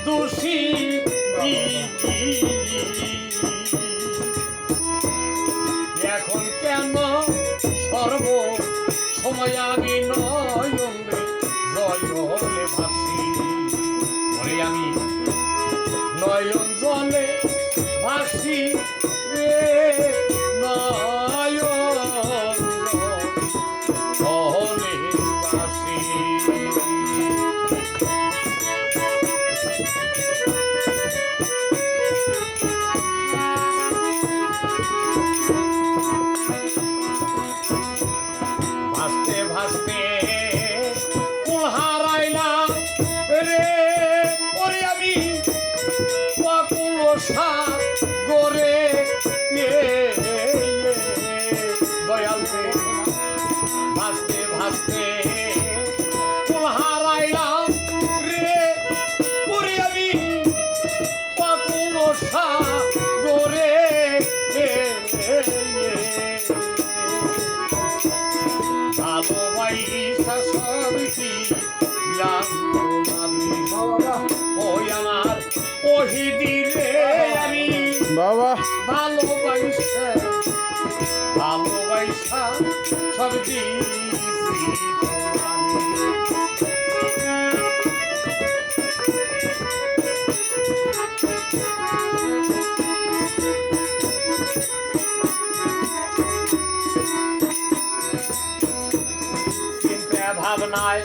দোষী এখন কেন সর্ব সময় আমি নয়ন জলে ভাসি ওরে আমি নয়ন জলে ভাসি রে নয়ন জলে ভাসি ভাসতে ভাসতে কুল হারাইলাম রে ওরে আমি অকুল সাগরে দয়াল ভাসতে ভাসতে কুল হারাইলাম রে ওরে আমি অকুল সাগরে ভালোবাসা সবই ওই আমার ওহিদিরে আমি বাবা ভালোবাসা সব ভাবনায়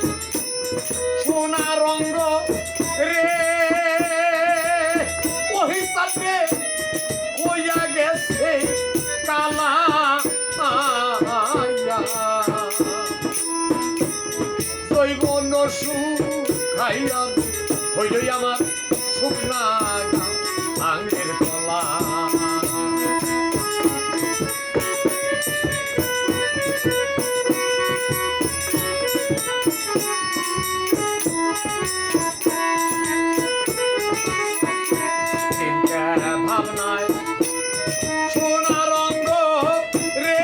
সোনা রঙ্গ রে ওই সাথে হইয়া গেছে কালা জৈবন সুখাইয়া হইল আমার শুকনা আঙ্গের কলা ভাবনায় সোনা রঙ্গ রে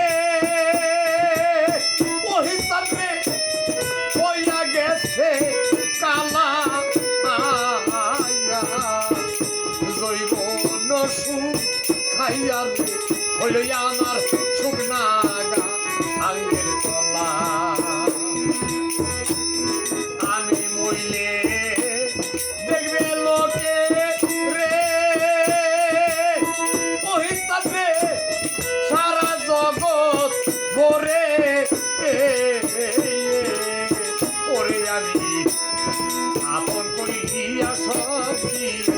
ওই সাথে হইয়া গেছে কালা জৈবন সুখাইয়া হইল আমার শুকনা আঙ্গের কলা আমি মইলে দেখবে লোকে রে ওই সাথে সারা জগৎ ভরে ওরে আমি আপন করিয়া সবজি